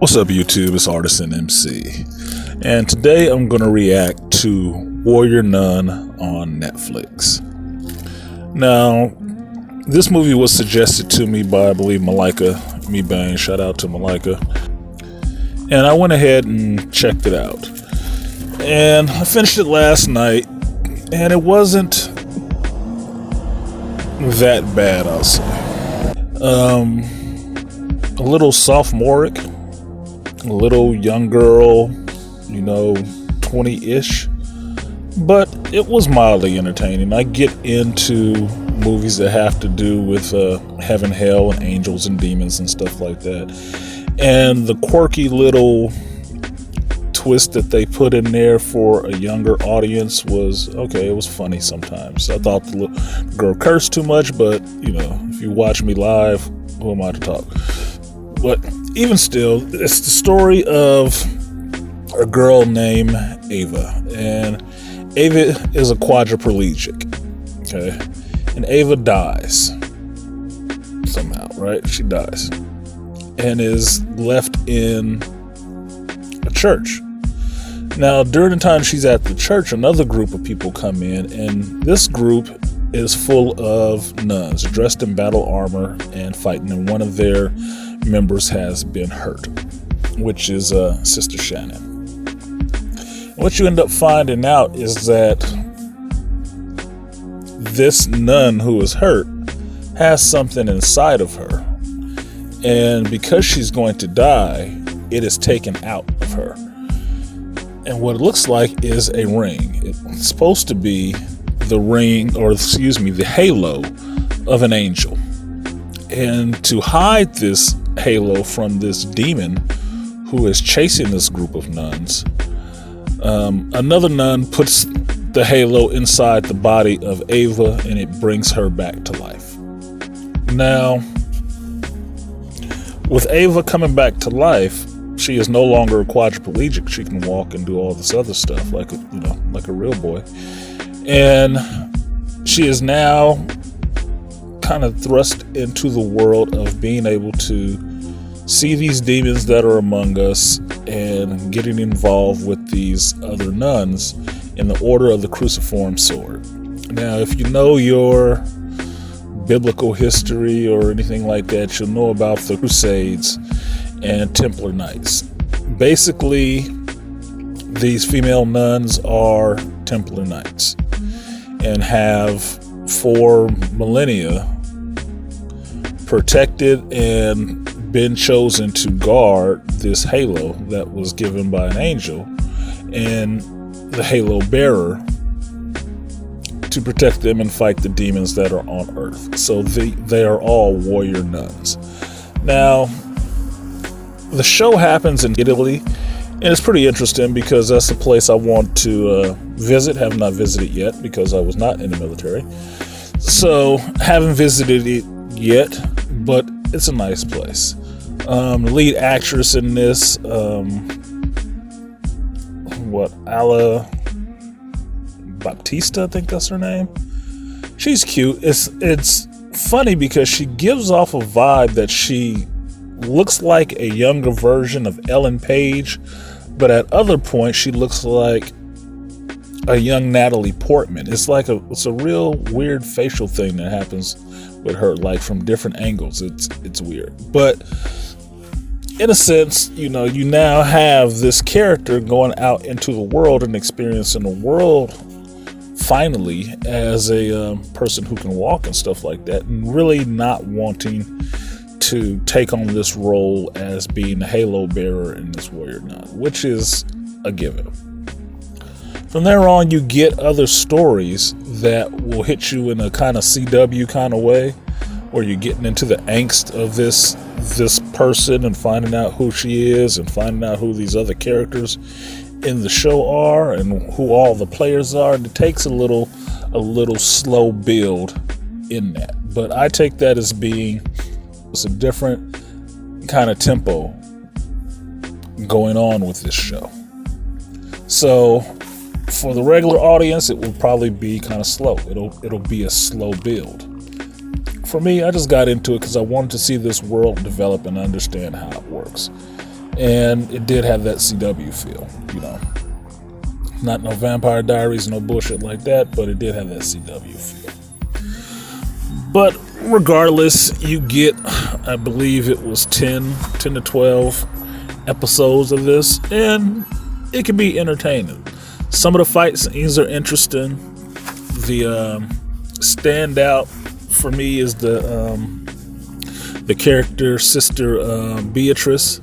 What's up, YouTube? It's Artisan MC, and today I'm going to react to Warrior Nun on Netflix. Now, this movie was suggested to me by, I believe, Malika Bang. Shout out to Malika. And I went ahead and checked it out. And I finished it last night, and it wasn't that bad, I'll say. A little sophomoric, a little young girl, 20-ish, but it was mildly entertaining. I get into movies that have to do with heaven, hell, and angels and demons and stuff like that. And the quirky little twist that they put in there for a younger audience was okay. It was funny sometimes. I thought the little girl cursed too much, but if you watch me live, who am I to talk? But even still, it's the story of a girl named Ava, and Ava is a quadriplegic. Okay, and Ava dies somehow, right? She dies and is left in a church. Now, during the time she's at the church, another group of people come in, and this group is full of nuns dressed in battle armor and fighting, and one of their members has been hurt, which is Sister Shannon. What you end up finding out is that this nun who is hurt has something inside of her, and because she's going to die, it is taken out of her. And what it looks like is a ring. It's supposed to be the ring, or the halo of an angel. And to hide this halo from this demon who is chasing this group of nuns, another nun puts the halo inside the body of Ava, and it brings her back to life. Now, with Ava coming back to life, she is no longer a quadriplegic. She can walk and do all this other stuff like a real boy. And she is now kind of thrust into the world of being able to see these demons that are among us and getting involved with these other nuns in the Order of the Cruciform Sword. Now, if you know your biblical history or anything like that, you'll know about the Crusades and Templar Knights. Basically, these female nuns are Templar Knights and have for millennia protected and been chosen to guard this halo that was given by an angel and the halo bearer to protect them and fight the demons that are on earth. So they are all warrior nuns. Now, the show happens in Italy, and it's pretty interesting because that's a place I want to visit. Have not visited yet because I was not in the military. So, haven't visited it yet, but it's a nice place. The lead actress in this, Ala Baptista, I think that's her name. She's cute. It's funny because she gives off a vibe that she looks like a younger version of Ellen Page, but at other points she looks like a young Natalie Portman. It's a real weird facial thing that happens with her, like from different angles. It's weird, but in a sense, you now have this character going out into the world and experiencing the world finally as a person who can walk and stuff like that, and really not wanting to take on this role as being the halo bearer in this warrior nun, which is a given. From there on, you get other stories that will hit you in a kind of CW kind of way, where you're getting into the angst of this person and finding out who she is and finding out who these other characters in the show are and who all the players are. And it takes a little slow build in that, but I take that as being a different kind of tempo going on with this show. So for the regular audience, it will probably be kind of slow. It'll be a slow build. For me, I just got into it because I wanted to see this world develop and understand how it works. and it did have that CW feel, Not no Vampire Diaries, no bullshit like that, but it did have that CW feel. But regardless, you get, I believe it was 10 to 12 episodes of this, and it can be entertaining. Some of the fight scenes are interesting. The standout for me is the character sister Beatrice.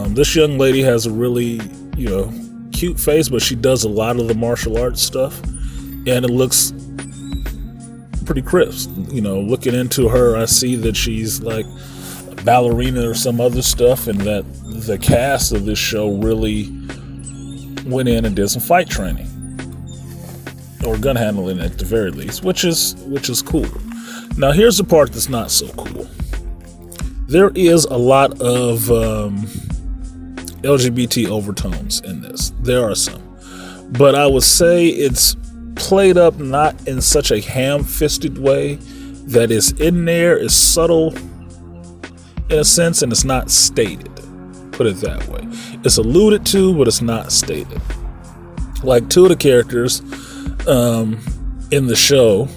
This young lady has a really, cute face, but she does a lot of the martial arts stuff, and it looks pretty crisp. Looking into her, I see that she's like a ballerina or some other stuff, and that the cast of this show really went in and did some fight training or gun handling at the very least, which is cool. Now here's the part that's not so cool. There is a lot of LGBT overtones in this. There are some, but I would say it's played up not in such a ham-fisted way that is in there, is subtle in a sense, and it's not stated. Put it that way. It's alluded to, but it's not stated. Like, two of the characters in the show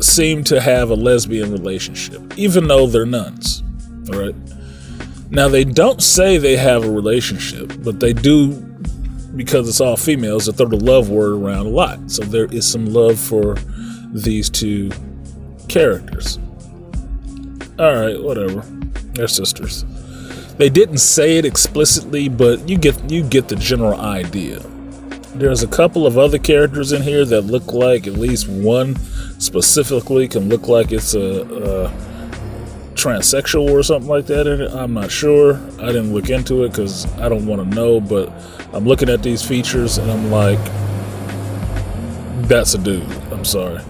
seem to have a lesbian relationship, even though they're nuns. All right. Now, they don't say they have a relationship, but they do, because it's all females, they throw the love word around a lot. So there is some love for these two characters. All right, whatever. They're sisters. They didn't say it explicitly, but you get the general idea. There's a couple of other characters in here that look like, at least one specifically can look like it's a transsexual or something like that in it. I'm not sure. I didn't look into it because I don't want to know, but I'm looking at these features and I'm like, that's a dude. I'm sorry.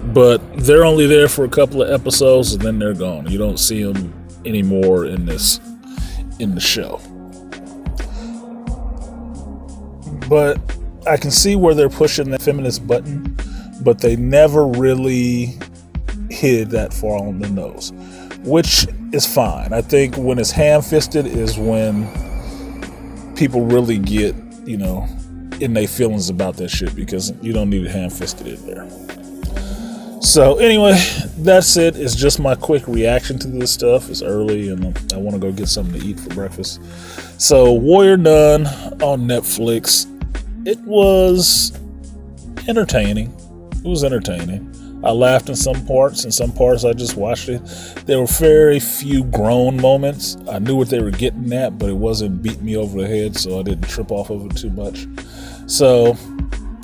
But they're only there for a couple of episodes and then they're gone. You don't see them anymore in the show. But I can see where they're pushing the feminist button, but they never really hit that far on the nose, which is fine. I think when it's ham-fisted is when people really get, in their feelings about that shit, because you don't need it ham-fisted in there. So anyway, that's it. It's just my quick reaction to this stuff. It's early and I want to go get something to eat for breakfast. So Warrior Nun on Netflix. It was entertaining. It was entertaining. I laughed in some parts. In some parts, I just watched it. There were very few groan moments. I knew what they were getting at, but it wasn't beating me over the head, so I didn't trip off of it too much. So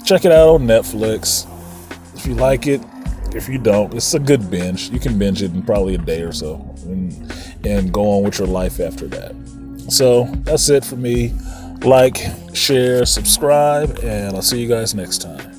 check it out on Netflix. If you like it, if you don't, it's a good binge. You can binge it in probably a day or so and go on with your life after that. So that's it for me. Like, share, subscribe, and I'll see you guys next time.